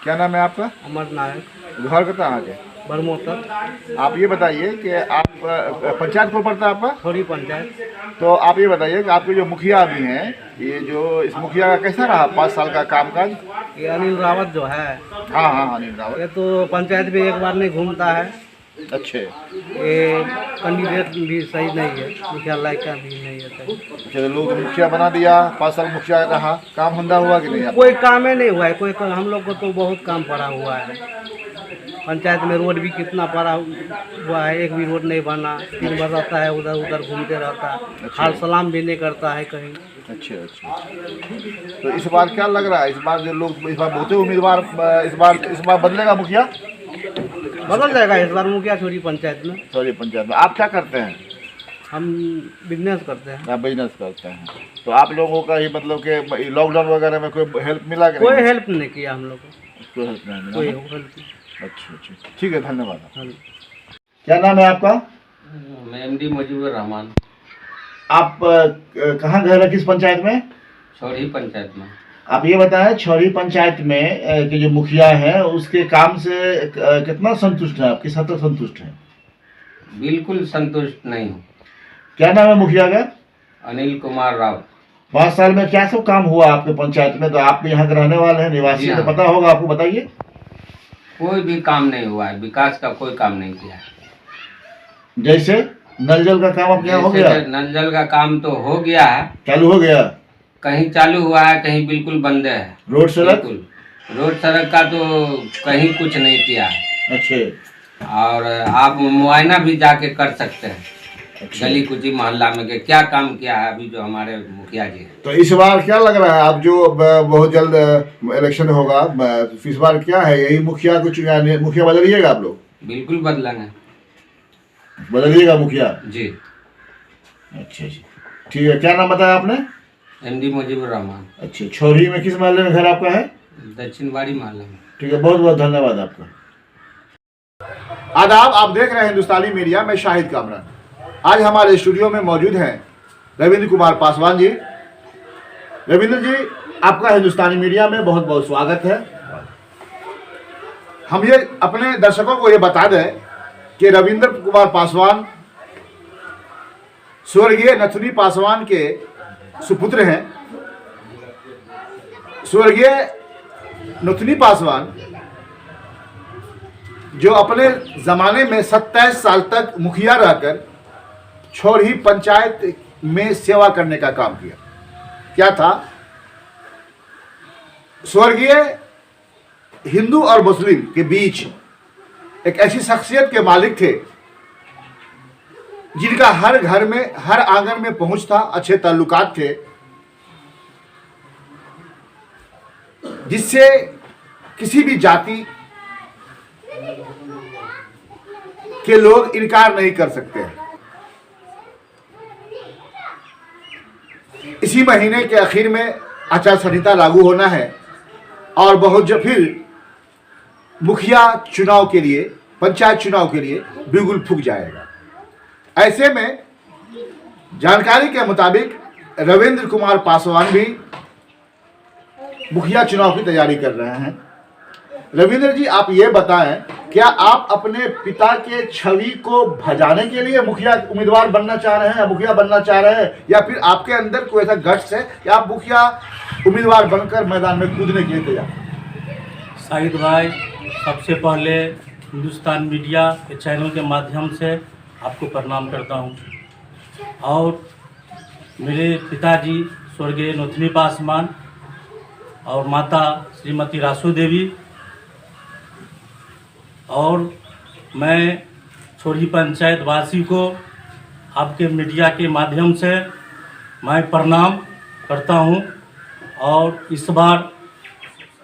क्या नाम है आपका? अमर नायक, घर कहाँ के? बरमोतर, आप ये बताइए कि आप पंचायत कौन पड़ता है आपका? छोड़ी पंचायत। तो आप ये बताइए कि आपके जो मुखिया अभी हैं, ये जो इस मुखिया का कैसा रहा 5 साल का कामकाज? ये अनिल रावत जो है, हाँ हाँ हाँ, नील रावत। ये तो पंचायत में एक बार नहीं घूमता है। अच्छे। ये कैंडिडेट भी सही नहीं है, मुखिया लायक का भी नहीं है सही। चलो, लोग मुखिया बना दिया, 5 साल मुखिया रहा, काम धंधा हुआ कि नहीं आपका? कोई काम ही नहीं हुआ है, हम लोग को तो बहुत काम पड़ा हुआ है। पंचायत में रोड भी कितना पड़ा हुआ है, एक भी रोड नहीं बना। 3 बार रहता है, उधर उधर घूमते रहता है, हाल सलाम भी नहीं करता है कहीं। अच्छा अच्छा। तो इस बार क्या लग रहा है, इस बार जो लोग इस बार बहुत उम्मीदवार, इस बार बदलेगा मुखिया? बदल जाएगा इस बार मुखिया छोड़ी पंचायत में। सॉरी, पंचायत में। आप क्या करते हैं? हम बिजनेस करते हैं। आप बिजनेस करते हैं। तो आप लोगों का ही मतलब कि लॉकडाउन वगैरह में कोई हेल्प मिला कि कोई नहीं? हेल्प नहीं किया हम लोग को, कोई हेल्प नहीं कोई मिला? हेल्प नहीं। अच्छा अच्छा, ठीक है, धन्यवाद। हाँ। क्या नाम है आपका? मैं एमडी मुजीबुर रहमान, आप कहाँ घर है, किस पंचायत में? छोड़ी पंचायत में। आप ये बताएं, छौरी पंचायत में के जो मुखिया है उसके काम से कितना संतुष्ट है आप, किस हद तक संतुष्ट है? बिल्कुल संतुष्ट नहीं हूँ। क्या नाम है मुखिया का? अनिल कुमार राव। 5 साल में क्या सब काम हुआ आपके पंचायत में? तो आप भी यहाँ के रहने वाले हैं, निवासी जी हैं, तो हाँ। पता होगा आपको, बताइए। कोई भी काम नहीं हुआ है, विकास का कोई काम नहीं किया है। जैसे नल जल का काम आपके यहाँ हो गया? जैसे नल जल का काम तो हो गया है, चालू हो गया? कहीं चालू हुआ है, कहीं बिल्कुल बंद है। रोड सड़क? बिल्कुल रोड सड़क का तो कहीं कुछ नहीं किया है। अच्छे। और आप मुआयना भी जाके कर सकते हैं अच्छा। गली कुची मोहल्ला में कि क्या काम किया है अभी जो हमारे मुखिया जी हैं। तो इस बार क्या लग रहा है, आप जो बहुत जल्द इलेक्शन होगा, इस बार क्या है, यही मुखिया कुछ मुखिया बदलिएगा आप लोग? बिल्कुल बदलेंगे। बदलिएगा मुखिया जी। अच्छा अच्छा, ठीक है। क्या नाम बताया आपने? एमडी मुजीबुर रहमान। अच्छा, छौरी में किस मोहल्ले में घर आपका है? दक्षिण वाड़ी मोहल्ला में। ठीक है, बहुत बहुत धन्यवाद आपका। आदाब, आप देख रहे हैं हिंदुस्तानी मीडिया में शाहिद कामरान। आज हमारे स्टूडियो में मौजूद हैं रविंद्र कुमार पासवान जी। रविंद्र जी, आपका हिंदुस्तानी मीडिया में बहुत बहुत स्वागत है। हम ये अपने दर्शकों को ये बता दें कि रविंद्र कुमार पासवान स्वर्गीय नथुनी पासवान के सुपुत्र हैं। स्वर्गीय नथुनी पासवान जो अपने ज़माने में 27 साल तक मुखिया रहकर छौरी पंचायत में सेवा करने का काम किया। क्या था, स्वर्गीय हिंदू और मुस्लिम के बीच एक ऐसी शख्सियत के मालिक थे जिनका हर घर में, हर आंगन में पहुंच था, अच्छे ताल्लुकात थे, जिससे किसी भी जाति के लोग इनकार नहीं कर सकते हैं। इसी महीने के आखिर में आचार संहिता लागू होना है और बहुत जल्द फिर मुखिया चुनाव के लिए, पंचायत चुनाव के लिए बिगुल फूंक जाएगा। ऐसे में जानकारी के मुताबिक रविंद्र कुमार पासवान भी मुखिया चुनाव की तैयारी कर रहे हैं। रविंद्र जी, आप ये बताएं, क्या आप अपने पिता के छवि को भजाने के लिए मुखिया उम्मीदवार बनना चाह रहे हैं, मुखिया बनना चाह रहे हैं, या फिर आपके अंदर कोई ऐसा गट्स है कि आप मुखिया उम्मीदवार बनकर मैदान में कूदने के लिए तैयार? शाहिद भाई, सबसे पहले हिंदुस्तान मीडिया के चैनल के माध्यम से आपको प्रणाम करता हूं। और मेरे पिताजी स्वर्गीय नथुनी पासवान और माता श्रीमती रासू देवी, और मैं छौरी पंचायत वासी को आपके मीडिया के माध्यम से मैं प्रणाम करता हूं। और इस बार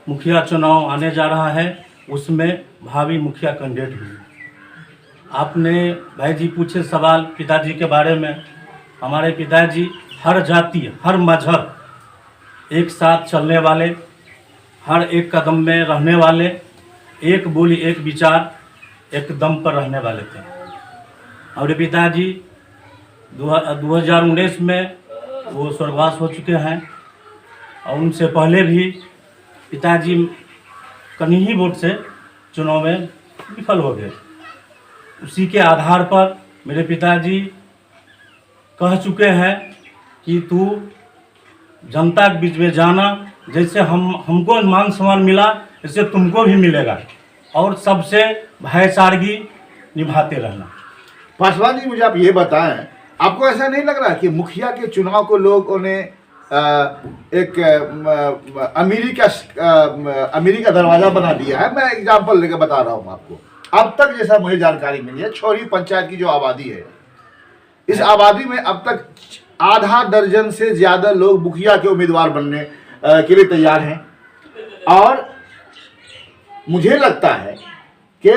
मुखिया चुनाव आने जा रहा है, उसमें भावी मुखिया कैंडिडेट हूँ। आपने भाई जी पूछे सवाल पिताजी के बारे में। हमारे पिताजी हर जाति, हर मजहब एक साथ चलने वाले, हर एक कदम में रहने वाले, एक बोली एक विचार एक दम पर रहने वाले थे। और पिताजी 2019 में वो स्वर्गवास हो चुके हैं। और उनसे पहले भी पिताजी कहीं ही वोट से चुनाव में विफल हो गए। उसी के आधार पर मेरे पिताजी कह चुके हैं कि तू जनता के बीच में जाना, जैसे हमको मान सम्मान मिला वैसे तुमको भी मिलेगा, और सबसे भाईचारगी निभाते रहना। पासवान जी, मुझे आप ये बताएं, आपको ऐसा नहीं लग रहा कि मुखिया के चुनाव को लोगों ने एक अमीरी का दरवाजा बना दिया है? मैं एग्जांपल लेकर बता रहा हूँ आपको। अब तक जैसा मुझे जानकारी मिली है, छोरी पंचायत की जो आबादी है, इस आबादी में अब तक आधा दर्जन से ज्यादा लोग मुखिया के उम्मीदवार बनने के लिए तैयार हैं। और मुझे लगता है कि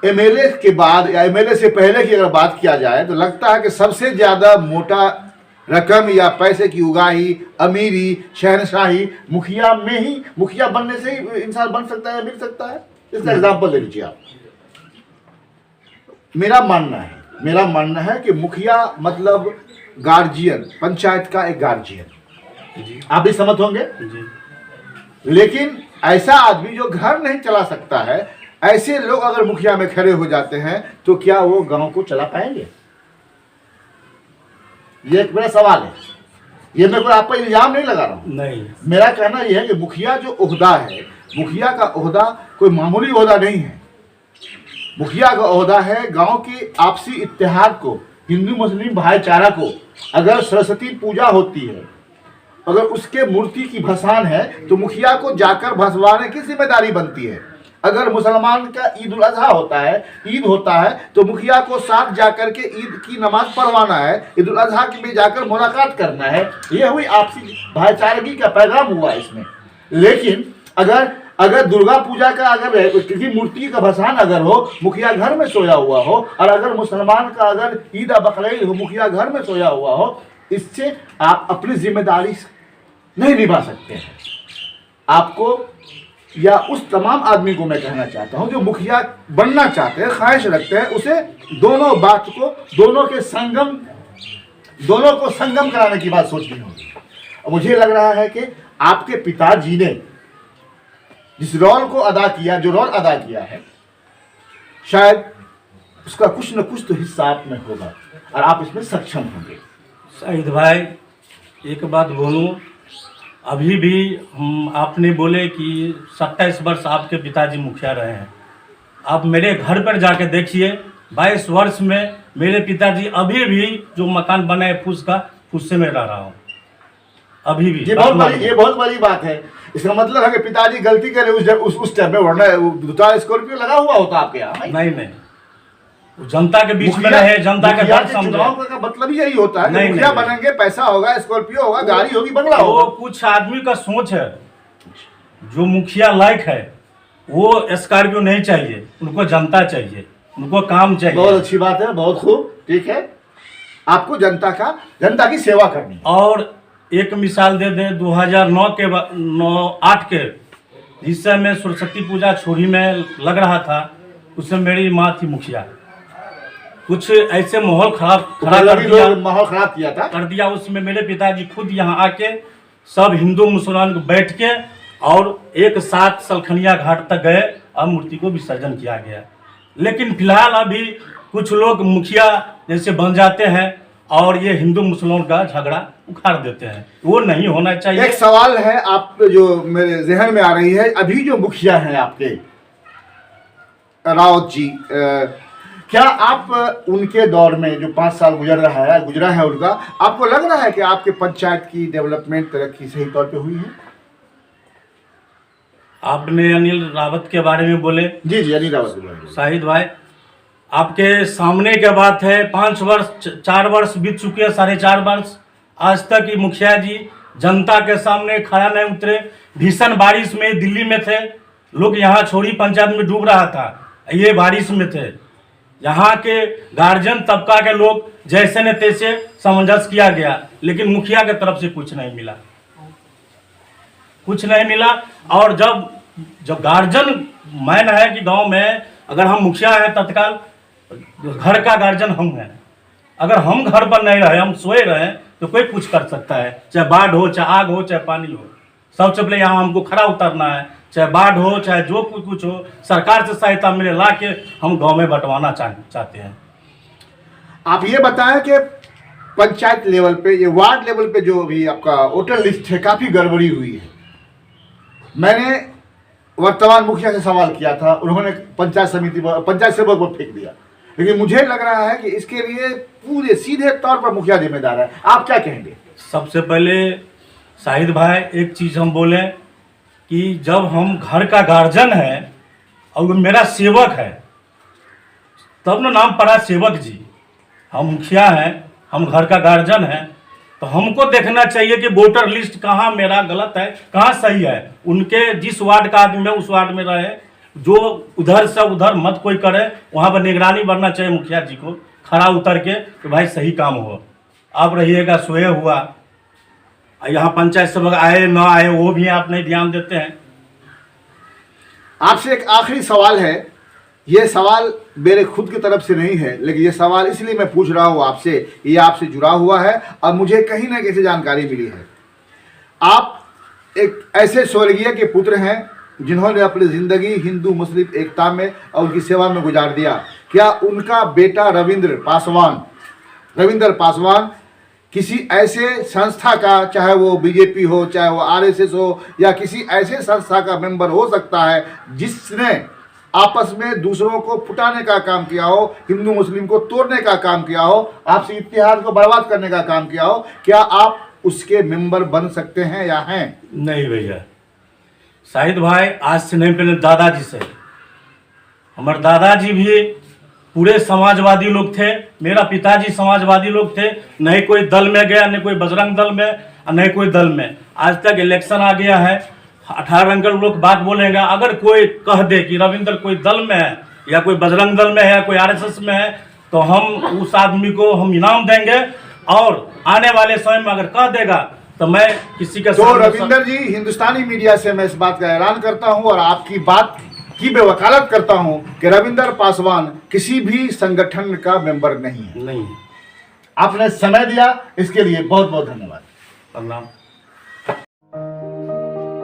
एमएलए के बाद या एमएलए से पहले की अगर बात किया जाए तो लगता है कि सबसे ज्यादा मोटा रकम या पैसे की उगाही, अमीरी, शहनशाही मुखिया में ही, मुखिया बनने से ही इंसान बन सकता है, मिल सकता है। इसका एग्जाम्पल ले लीजिए आप। मेरा मानना है कि मुखिया मतलब गार्जियन, पंचायत का एक गार्जियन। आप भी सहमत होंगे? लेकिन ऐसा आदमी जो घर नहीं चला सकता है, ऐसे लोग अगर मुखिया में खड़े हो जाते हैं तो क्या वो गांव को चला पाएंगे? ये एक मेरा सवाल है। ये मैं कोई आप पर इल्जाम नहीं लगा रहा हूं। नहीं, मेरा कहना यह है कि मुखिया जो ओहदा है, मुखिया का ओहदा कोई मामूली ओहदा नहीं है। मुखिया का ओहदा है गांव के आपसी इत्तेहाद को, हिंदू मुस्लिम भाईचारा को। अगर सरस्वती पूजा होती है, अगर उसके मूर्ति की भसान है तो मुखिया को जाकर भसवाने की जिम्मेदारी बनती है। अगर मुसलमान का ईद उल अजहा होता है, ईद होता है, तो मुखिया को साथ जाकर के ईद की नमाज पढ़वाना है, ईद उल अजहा के में जाकर मुलाकात करना है। यह हुई आपसी भाईचारगी का पैगाम हुआ इसमें। लेकिन अगर दुर्गा पूजा का अगर किसी मूर्ति का भसान अगर हो, मुखिया घर में सोया हुआ हो, और अगर मुसलमान का अगर ईद बकरीद हो, मुखिया घर में सोया हुआ हो, इससे आप अपनी जिम्मेदारी नहीं निभा सकते हैं। आपको या उस तमाम आदमी को मैं कहना चाहता हूं जो मुखिया बनना चाहते हैं, ख्वाहिश रखते हैं, उसे दोनों बात को, दोनों को संगम कराने की बात सोचनी होगी। मुझे लग रहा है कि आपके पिताजी ने जिस रोल को अदा किया, जो रोल अदा किया है, शायद उसका कुछ न कुछ तो हिस्सा आप में होगा और आप इसमें सक्षम होंगे। शाहिद भाई, एक बात बोलूं, अभी भी आपने बोले कि 27 वर्ष आपके पिताजी मुखिया रहे हैं। आप मेरे घर पर जाके देखिए, 22 वर्ष में मेरे पिताजी अभी भी जो मकान बना है फूस का, फूसे में रह रहा हूँ अभी भी। ये बहुत बड़ी बात है। इसका मतलब है कि पिताजी गलती करे उस टाइम में, वरना दूसरा स्कॉर्पियो लगा हुआ होता आपके यहाँ। नहीं, जनता के बीच में रहे, जनता का दर्द समझे। चुनाव का मतलब यही होता है कि मुखिया बनेंगे, पैसा होगा, स्कॉर्पियो होगा, गाड़ी होगी, बंगला होगा। वो कुछ आदमी का सोच है, जो मुखिया लायक है वो स्कॉर्पियो नहीं चाहिए, उनको जनता चाहिए, उनको काम चाहिए। बहुत अच्छी बात है, बहुत खूब, ठीक है। आपको जनता की सेवा करनी। और एक मिसाल दे दे, 2009-8 के जिस समय सरस्वती पूजा छोरी में लग रहा था, उसमें मेरी माँ थी मुखिया। कुछ ऐसे माहौल खराब कर दिया। उसमें मेरे पिताजी खुद यहाँ आके सब हिंदू मुसलमान को बैठ के और एक साथ सलखनिया घाट तक गए और मूर्ति को विसर्जन किया गया। लेकिन फिलहाल अभी कुछ लोग मुखिया जैसे बन जाते हैं और ये हिंदू मुसलमान का झगड़ा उखाड़ देते हैं, वो नहीं होना चाहिए। एक सवाल है आप जो मेरे जहन में आ रही है, अभी जो मुखिया हैं आपके राउत जी, क्या आप उनके दौर में जो 5 साल गुजरा है उनका, आपको लग रहा है कि आपके पंचायत की डेवलपमेंट तरक्की सही तौर पे हुई है? आपने अनिल रावत के बारे में बोले। जी, अनिल रावत के बारे में। शाहिद भाई, आपके सामने क्या बात है, 5 वर्ष 4 वर्ष बीत चुके हैं, 4.5 वर्ष, आज तक ये मुखिया जी जनता के सामने खड़ा नहीं उतरे। भीषण बारिश में दिल्ली में थे लोग, यहाँ छोरी पंचायत में डूब रहा था, ये बारिश में थे। यहाँ के गार्जियन तबका के लोग जैसे न तैसे सामंजस्य किया गया, लेकिन मुखिया की तरफ से कुछ नहीं मिला। और जब गार्जियन मैन है कि गांव में अगर हम मुखिया हैं, तत्काल घर का गार्जियन हम हैं। अगर हम घर पर नहीं रहे, हम सोए रहे, तो कोई कुछ कर सकता है, चाहे बाढ़ हो, चाहे आग हो, चाहे पानी हो। सबसे पहले यहाँ हमको खड़ा उतरना है, चाहे बाढ़ हो, चाहे जो कुछ हो, सरकार से सहायता मिले, ला के हम गांव में बंटवाना चाहते हैं। आप ये बताएं कि पंचायत लेवल पे, ये वार्ड लेवल पे जो अभी आपका वोटर लिस्ट है, काफ़ी गड़बड़ी हुई है। मैंने वर्तमान मुखिया से सवाल किया था, उन्होंने पंचायत सेवक पर फेंक दिया, लेकिन मुझे लग रहा है कि इसके लिए पूरे सीधे तौर पर मुखिया जिम्मेदार है। आप क्या कहेंगे? सबसे पहले शाहिद भाई एक चीज़ हम बोलें कि जब हम घर का गार्जियन है और वो मेरा सेवक है, तब ना नाम पड़ा सेवक जी। हम मुखिया हैं, हम घर का गार्जियन हैं, तो हमको देखना चाहिए कि वोटर लिस्ट कहाँ मेरा गलत है, कहाँ सही है। उनके जिस वार्ड का आदमी है उस वार्ड में रहे, जो उधर से उधर मत कोई करे, वहाँ पर निगरानी बनना चाहिए मुखिया जी को, खड़ा उतर के कि भाई सही काम हो। आप रहिएगा सोए हुआ, यहाँ पंचायत सेवक आए ना आए वो भी आप नहीं ध्यान देते हैं। आपसे एक आखिरी सवाल है, ये सवाल मेरे खुद की तरफ से नहीं है, लेकिन ये सवाल इसलिए मैं पूछ रहा हूँ आपसे, ये आपसे जुड़ा हुआ है और मुझे कहीं ना कहीं से जानकारी मिली है। आप एक ऐसे स्वर्गीय के पुत्र हैं जिन्होंने अपनी ज़िंदगी हिंदू मुस्लिम एकता में और उनकी सेवा में गुजार दिया। क्या उनका बेटा रविंद्र पासवान किसी ऐसे संस्था का, चाहे वो बीजेपी हो, चाहे वो आरएसएस हो, या किसी ऐसे संस्था का मेंबर हो सकता है जिसने आपस में दूसरों को फुटाने का काम किया हो, हिंदू मुस्लिम को तोड़ने का काम किया हो, आपसी इतिहास को बर्बाद करने का काम किया हो? क्या आप उसके मेंबर बन सकते हैं या हैं? नहीं भैया, शाहिद भाई आज से नहीं, पहले दादाजी से। हमारे दादाजी भी पूरे समाजवादी लोग थे, मेरा पिताजी समाजवादी लोग थे, नहीं कोई दल में गया, नहीं कोई बजरंग दल में और नहीं कोई दल में। आज तक इलेक्शन आ गया है, 18 रंग के लोग बात बोलेगा। अगर कोई कह दे कि रविंद्र कोई दल में है या कोई बजरंग दल में है या कोई आरएसएस में है, तो हम उस आदमी को हम इनाम देंगे, और आने वाले समय में अगर कह देगा तो मैं किसी का तो रविंदर जी, हिंदुस्तानी मीडिया से मैं इस बात का ऐलान करता हूं और आपकी बात की मैं वकालत करता हूं कि रविंदर पासवान किसी भी संगठन का मेंबर नहीं है। नहीं। आपने समय दिया, इसके लिए बहुत बहुत धन्यवाद। प्रणाम।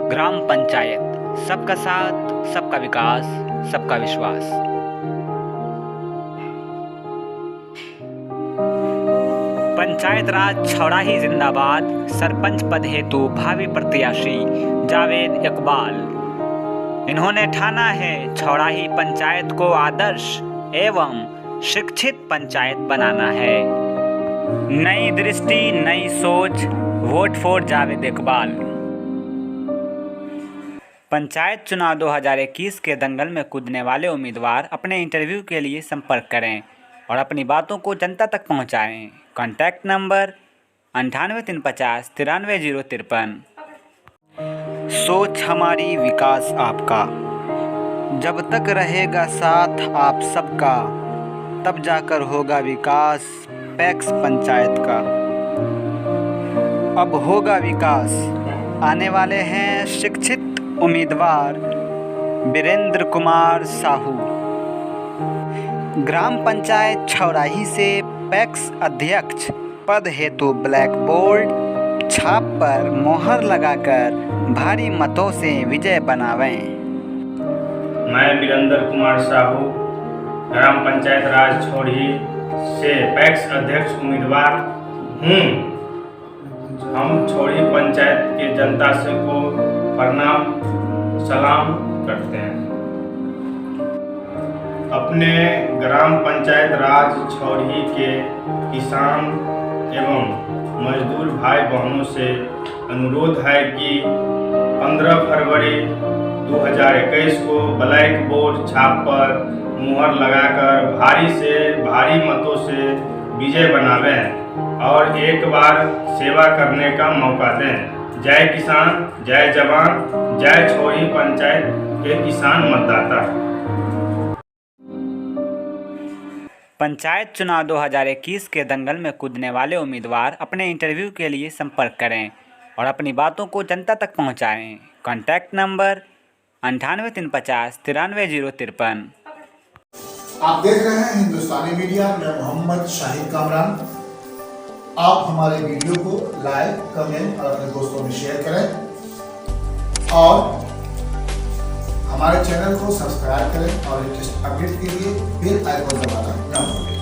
ग्राम पंचायत, सबका साथ, सबका विकास, सबका विश्वास। पंचायत राज छौड़ाही जिंदाबाद। सरपंच पद हेतु भावी प्रत्याशी जावेद इकबाल। इन्होंने ठाना है छौड़ाही पंचायत को आदर्श एवं शिक्षित पंचायत बनाना है। नई दृष्टि, नई सोच, वोट फॉर जावेद इकबाल। पंचायत चुनाव 2021 के दंगल में कूदने वाले उम्मीदवार अपने इंटरव्यू के लिए संपर्क करें और अपनी बातों को जनता तक पहुंचाएं। Contact number 98 350 93 053। सोच हमारी, विकास आपका। जब तक रहेगा साथ आप सबका, तब जाकर होगा विकास पैक्स पंचायत का। अब होगा विकास। आने वाले हैं शिक्षित उम्मीदवार वीरेंद्र कुमार साहू। ग्राम पंचायत छौड़ाही से पैक्स अध्यक्ष पद हेतु ब्लैक बोर्ड छाप पर मोहर लगाकर भारी मतों से विजय बनावें। मैं वीरेंद्र कुमार साहू, ग्राम पंचायत राज छौड़ाही से पैक्स अध्यक्ष उम्मीदवार हूँ। हम छौड़ाही पंचायत के जनता से को प्रणाम सलाम करते हैं। अपने ग्राम पंचायत राज छौड़ाही के किसान एवं मजदूर भाई बहनों से अनुरोध है कि 15 फरवरी 2021 को ब्लैक बोर्ड छाप पर मुहर लगाकर भारी मतों से विजय बनावें और एक बार सेवा करने का मौका दें। जय किसान, जय जवान, जय छौड़ाही पंचायत के किसान मतदाता। पंचायत चुनाव 2021 के दंगल में कूदने वाले उम्मीदवार अपने इंटरव्यू के लिए संपर्क करें और अपनी बातों को जनता तक पहुंचाएं। Contact number 98 350 93 053। आप देख रहे हैं हिंदुस्तानी मीडिया, मैं मोहम्मद शाहिद कामरान। आप हमारे वीडियो को लाइक, कमेंट और अपने दोस्तों में शेयर करें और हमारे चैनल को सब्सक्राइब करें और लेटेस्ट अपडेट के लिए बेल आइकन दबाना न भूलें।